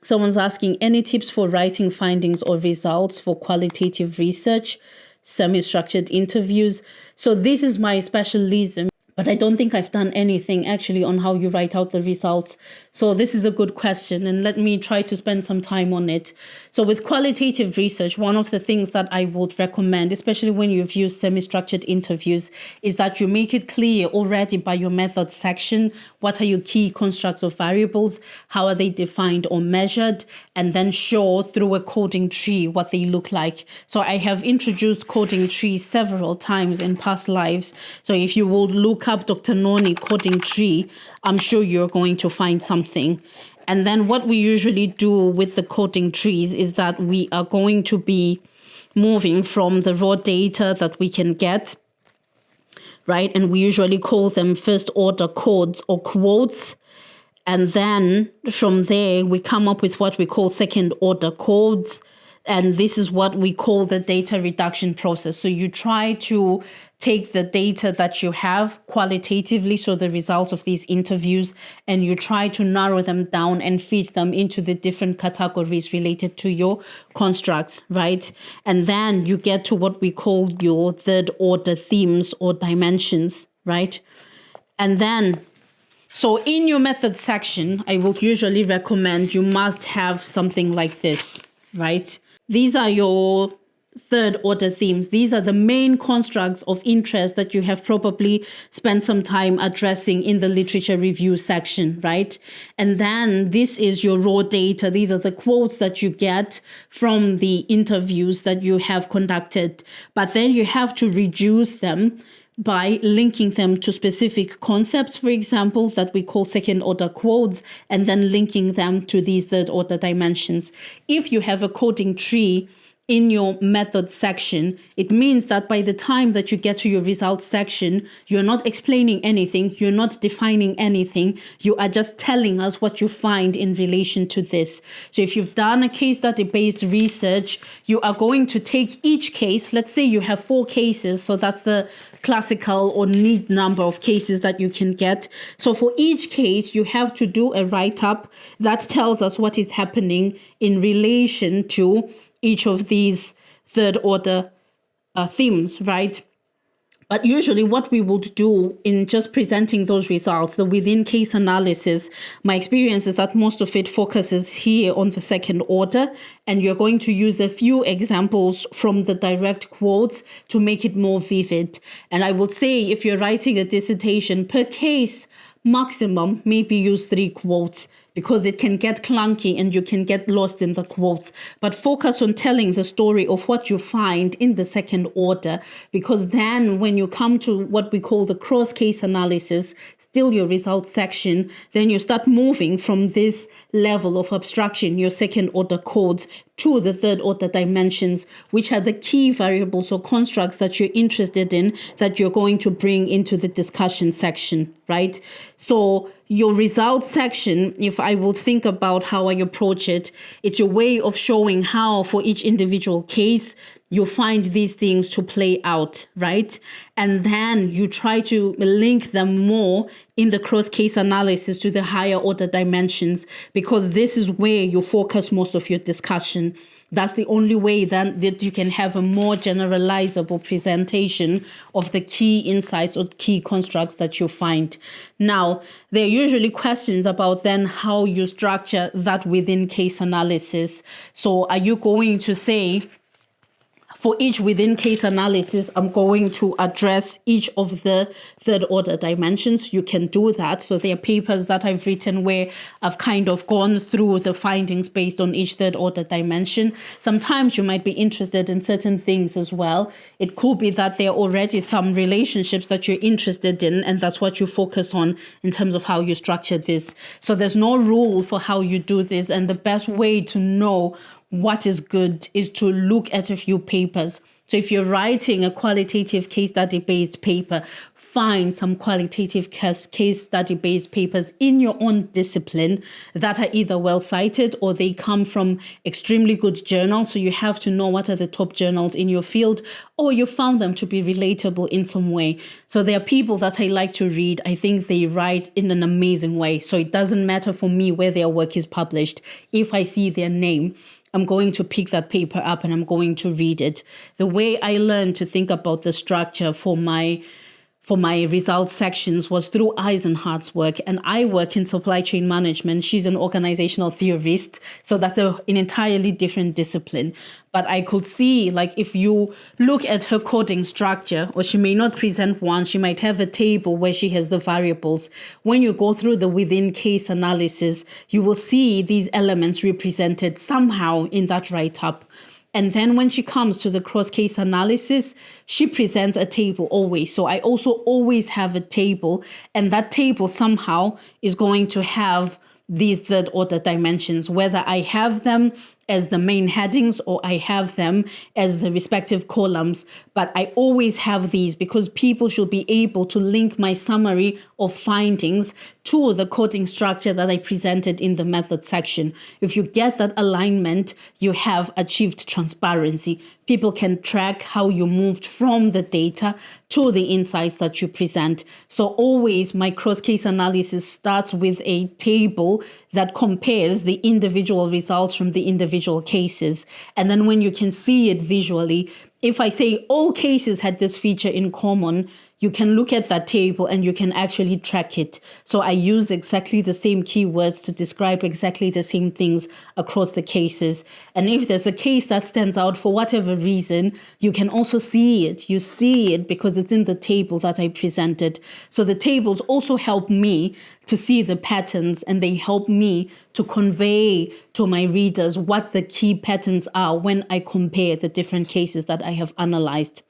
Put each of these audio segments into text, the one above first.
Someone's asking, any tips for writing findings or results for qualitative research, semi-structured interviews? So this is my specialism, but I don't think I've done anything actually on how you write out the results. So this is a good question, and let me try to spend some time on it. So with qualitative research, one of the things that I would recommend, especially when you've used semi-structured interviews, is that you make it clear already by your method section, what are your key constructs of variables, how are they defined or measured, and then show through a coding tree what they look like. So I have introduced coding trees several times in past lives. So if you will look up Dr. Noni coding tree, I'm sure you're going to find something. And then what we usually do with the coding trees is that we are going to be moving from the raw data that we can get, right? And we usually call them first order codes or quotes. And then from there, we come up with what we call second order codes. And this is what we call the data reduction process. So you try to take the data that you have qualitatively, so the results of these interviews, and you try to narrow them down and feed them into the different categories related to your constructs, right? And then you get to what we call your third order themes or dimensions, right? And then, so in your method section, I will usually recommend you must have something like this, right? These are your third order themes. These are the main constructs of interest that you have probably spent some time addressing in the literature review section, right? And then this is your raw data. These are the quotes that you get from the interviews that you have conducted. But then you have to reduce them by linking them to specific concepts, for example, that we call second order quotes, and then linking them to these third order dimensions. If you have a coding tree in your method section, it means that by the time that you get to your results section, you're not explaining anything, you're not defining anything, you are just telling us what you find in relation to this. So if you've done a case study-based research, you are going to take each case, let's say you have 4 cases, so that's the classical or neat number of cases that you can get. So for each case, you have to do a write-up that tells us what is happening in relation to each of these third order themes, right? But usually what we would do in just presenting those results, the within case analysis, my experience is that most of it focuses here on the second order, and you're going to use a few examples from the direct quotes to make it more vivid. And I would say if you're writing a dissertation per case, maximum, maybe use 3 quotes, because it can get clunky and you can get lost in the quotes. But focus on telling the story of what you find in the second order, because then when you come to what we call the cross-case analysis, still your results section, then you start moving from this level of abstraction, your second order codes, to the third order dimensions, which are the key variables or constructs that you're interested in, that you're going to bring into the discussion section, right? So your results section, if I would think about how I approach it, it's a way of showing how for each individual case, you find these things to play out, right? And then you try to link them more in the cross-case analysis to the higher order dimensions, because this is where you focus most of your discussion. That's the only way then that you can have a more generalizable presentation of the key insights or key constructs that you find. Now, there are usually questions about then how you structure that within case analysis. So are you going to say, for each within case analysis, I'm going to address each of the third order dimensions? You can do that. So there are papers that I've written where I've kind of gone through the findings based on each third order dimension. Sometimes you might be interested in certain things as well. It could be that there are already some relationships that you're interested in, and that's what you focus on in terms of how you structure this. So there's no rule for how you do this, and the best way to know what is good is to look at a few papers. So if you're writing a qualitative case study-based paper, find some qualitative case study-based papers in your own discipline that are either well-cited or they come from extremely good journals. So you have to know what are the top journals in your field, or you found them to be relatable in some way. So there are people that I like to read. I think they write in an amazing way. So it doesn't matter for me where their work is published. If I see their name, I'm going to pick that paper up and I'm going to read it. The way I learned to think about the structure for my results sections was through Eisenhardt's work. And I work in supply chain management. She's an organizational theorist. So that's an entirely different discipline. But I could see, like, if you look at her coding structure, or she may not present one, she might have a table where she has the variables. When you go through the within case analysis, you will see these elements represented somehow in that write-up. And then when she comes to the cross-case analysis, she presents a table always. So I also always have a table, and that table somehow is going to have these third order dimensions, whether I have them as the main headings or I have them as the respective columns. But I always have these because people should be able to link my summary of findings to the coding structure that I presented in the method section. If you get that alignment, you have achieved transparency. People can track how you moved from the data to the insights that you present. So always my cross-case analysis starts with a table that compares the individual results from the individual cases. And then when you can see it visually, if I say all cases had this feature in common, you can look at that table and you can actually track it. So I use exactly the same keywords to describe exactly the same things across the cases. And if there's a case that stands out for whatever reason, you can also see it. You see it because it's in the table that I presented. So the tables also help me to see the patterns, and they help me to convey to my readers what the key patterns are when I compare the different cases that I have analyzed.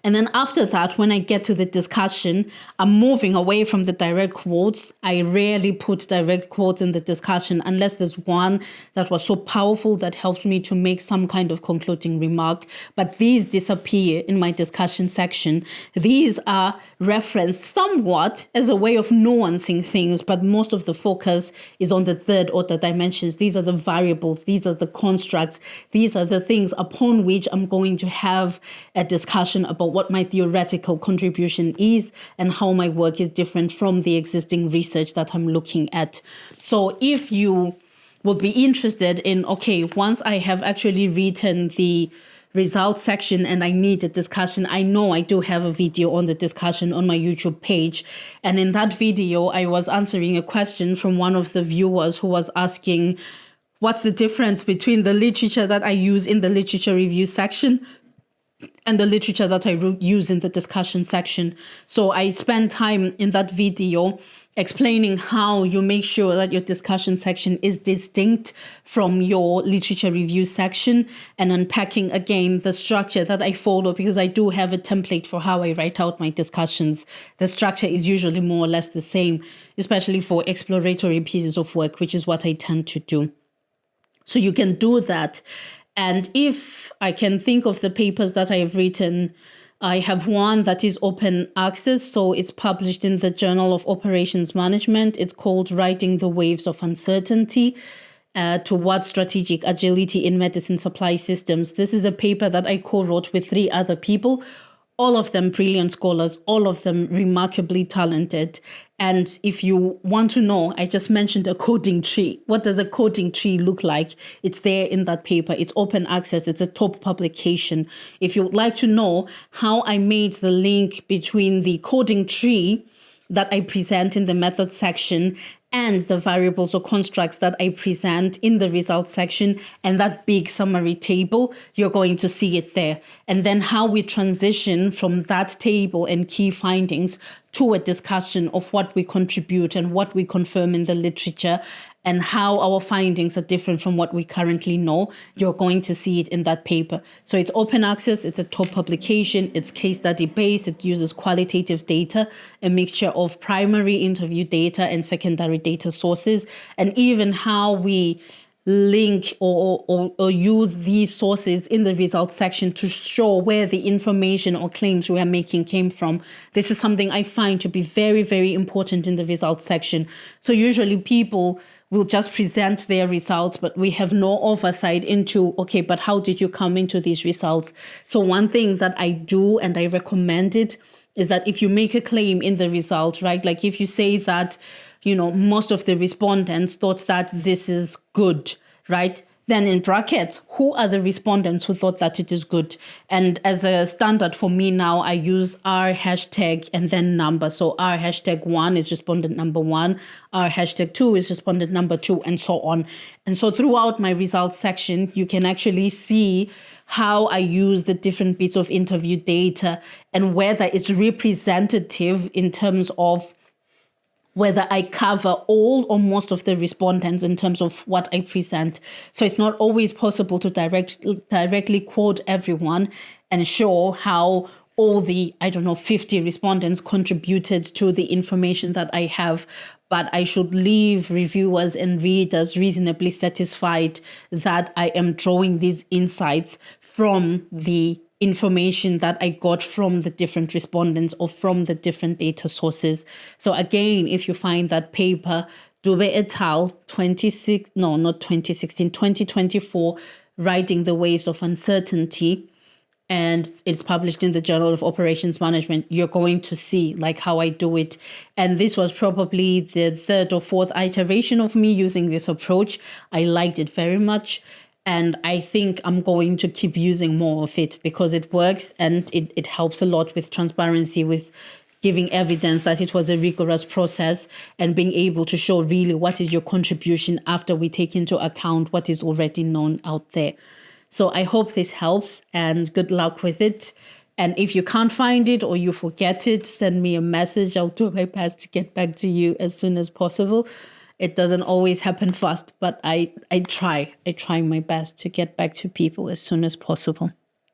And then after that, when I get to the discussion, I'm moving away from the direct quotes. I rarely put direct quotes in the discussion unless there's one that was so powerful that helps me to make some kind of concluding remark. But these disappear in my discussion section. These are referenced somewhat as a way of nuancing things, but most of the focus is on the third order dimensions. These are the variables. These are the constructs. These are the things upon which I'm going to have a discussion about what my theoretical contribution is and how my work is different from the existing research that I'm looking at. So if you would be interested in, okay, once I have actually written the results section and I need a discussion, I know I do have a video on the discussion on my YouTube page. And in that video, I was answering a question from one of the viewers who was asking, what's the difference between the literature that I use in the literature review section and the literature that I use in the discussion section? So I spent time in that video explaining how you make sure that your discussion section is distinct from your literature review section, and unpacking again the structure that I follow, because I do have a template for how I write out my discussions. The structure is usually more or less the same, especially for exploratory pieces of work, which is what I tend to do. So you can do that. And if I can think of the papers that I have written, I have one that is open access. So it's published in the Journal of Operations Management. It's called Riding the Waves of Uncertainty Towards Strategic Agility in Medicine Supply Systems. This is a paper that I co-wrote with 3 other people, all of them brilliant scholars, all of them remarkably talented. And if you want to know, I just mentioned a coding tree. What does a coding tree look like? It's there in that paper. It's open access. It's a top publication. If you would like to know how I made the link between the coding tree that I present in the method section and the variables or constructs that I present in the results section and that big summary table, you're going to see it there. And then how we transition from that table and key findings to a discussion of what we contribute and what we confirm in the literature and how our findings are different from what we currently know, you're going to see it in that paper. So it's open access, it's a top publication, it's case study based, it uses qualitative data, a mixture of primary interview data and secondary data sources, and even how we link or use these sources in the results section to show where the information or claims we are making came from. This is something I find to be very, very important in the results section. So usually people will just present their results, but we have no oversight into, okay, but how did you come into these results? So one thing that I do, and I recommend it, is that if you make a claim in the result, right? Like if you say that, most of the respondents thought that this is good, right? Then in brackets, who are the respondents who thought that it is good? And as a standard for me now, I use R hashtag and then number. So R hashtag 1 is respondent number 1, R hashtag 2 is respondent number 2, and so on. And so throughout my results section, you can actually see how I use the different bits of interview data and whether it's representative in terms of whether I cover all or most of the respondents in terms of what I present. So it's not always possible to directly quote everyone and show how all the, 50 respondents contributed to the information that I have. But I should leave reviewers and readers reasonably satisfied that I am drawing these insights from the information that I got from the different respondents or from the different data sources. So again, if you find that paper, Dube et al. 2024, Writing the Waves of Uncertainty, and it's published in the Journal of Operations Management, you're going to see like how I do it. And this was probably the third or fourth iteration of me using this approach. I liked it very much. And I think I'm going to keep using more of it because it works and it helps a lot with transparency, with giving evidence that it was a rigorous process and being able to show really what is your contribution after we take into account what is already known out there. So I hope this helps and good luck with it. And if you can't find it or you forget it, send me a message. I'll do my best to get back to you as soon as possible. It doesn't always happen fast, but I try my best to get back to people as soon as possible.